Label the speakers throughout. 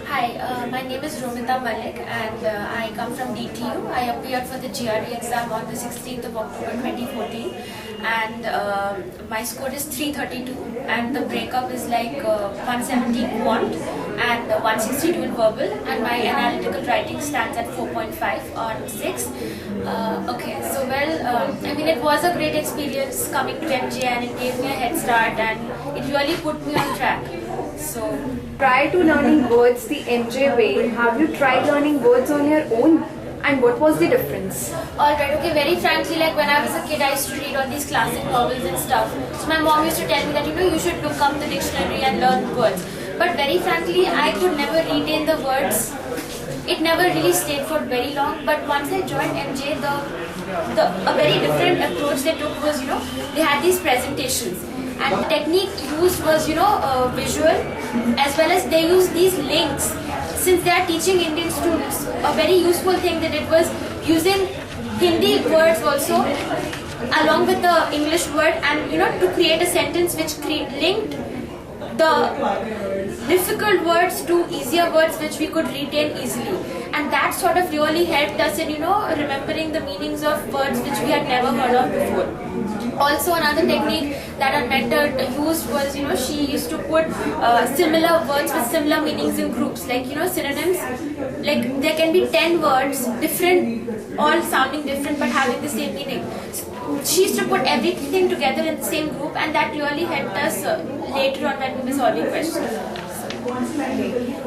Speaker 1: Hi, my name is Romita Malik and I come from DTU. I appeared for the GRE exam on the 16th of October 2014 and my score is 332 and the breakup is like 170 quant and 162 in verbal and my analytical writing stands at 4.5 or 6. Okay, so I mean it was a great experience coming to MJ and it gave me a head start and it really put me on track. So,
Speaker 2: prior to learning words the MJ way, have you tried learning words on your own? And what was the difference?
Speaker 1: Alright, okay, very frankly, like when I was a kid, I used to read all these classic novels and stuff. So my mom used to tell me that, you should look up the dictionary and learn words. But very frankly, I could never retain the words. It never really stayed for very long. But once I joined MJ, a very different approach they took was, they had these presentations. And the technique used was, visual, as well as they used these links. Since they are teaching Indian students, a very useful thing they did was using Hindi words also along with the English word and, to create a sentence which linked the difficult words to easier words which we could retain easily. And that sort of really helped us in, remembering the meanings of words which we had never heard of before. Also, another technique that our mentor used was, she used to put similar words with similar meanings in groups, like, synonyms. Like, there can be 10 words, different, all sounding different but having the same meaning. So, she used to put everything together in the same group, and that really helped us later on when we were solving questions.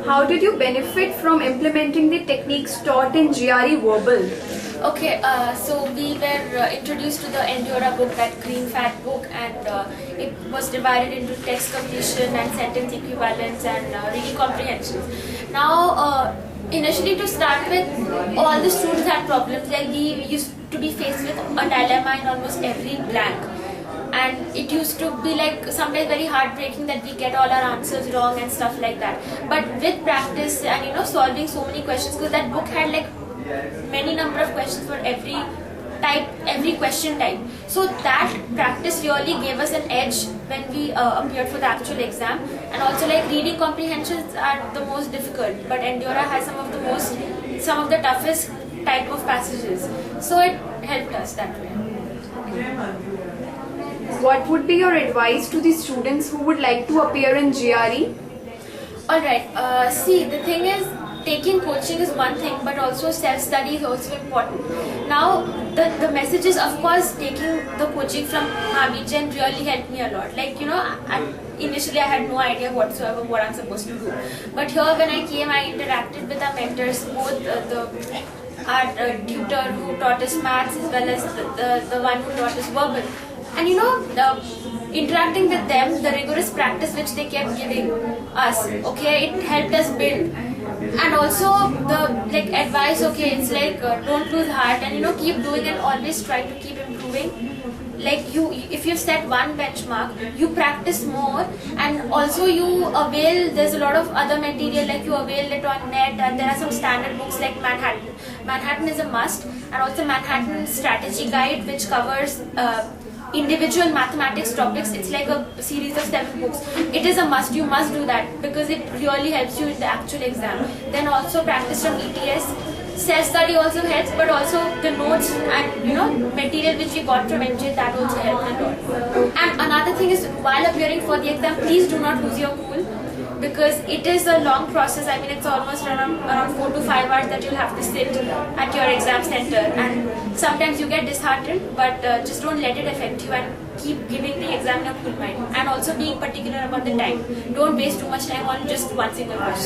Speaker 2: How did you benefit from implementing the techniques taught in GRE verbal?
Speaker 1: Okay, so we were introduced to the Endura book, that green fat book, and it was divided into text completion and sentence equivalence and reading comprehension. Now, initially to start with, all the students had problems. Like we used to be faced with a dilemma in almost every blank. And it used to be like sometimes very heartbreaking that we get all our answers wrong and stuff like that. But with practice and solving so many questions, because that book had like many number of questions for every type, every question type. So that practice really gave us an edge when we appeared for the actual exam. And also like reading comprehensions are the most difficult, but Endura has some of the toughest type of passages. So it helped us that way.
Speaker 2: What would be your advice to the students who would like to appear in GRE?
Speaker 1: Alright, see, the thing is, taking coaching is one thing, but also self-study is also important. Now, the message is, of course, taking the coaching from Mahavijan really helped me a lot. Like, initially I had no idea whatsoever what I'm supposed to do. But here when I came, I interacted with our mentors, both our tutor who taught us maths as well as the one who taught us verbal. And interacting with them, the rigorous practice which they kept giving us, okay, it helped us build. And also the advice, okay, it's like don't lose heart and keep doing and always try to keep improving. Like if you've set one benchmark, you practice more, and also you avail, there's a lot of other material, like you avail it on net, and there are some standard books like Manhattan. Manhattan is a must, and also Manhattan Strategy Guide, which covers individual mathematics topics. It's like a series of 7 books. It is a must. You must do that because it really helps you in the actual exam. Then also practice from ETS. Self-study also helps, but also the notes and material which we got from MJ, that also helped a lot. And another thing is, while appearing for the exam, please do not lose your cool, because it is a long process. I mean, it's almost around 4 to 5 hours that you'll have to sit at your exam center, and sometimes you get disheartened, but just don't let it affect you and keep giving the exam in a cool mind, and also being particular about the time. Don't waste too much time on just one single question.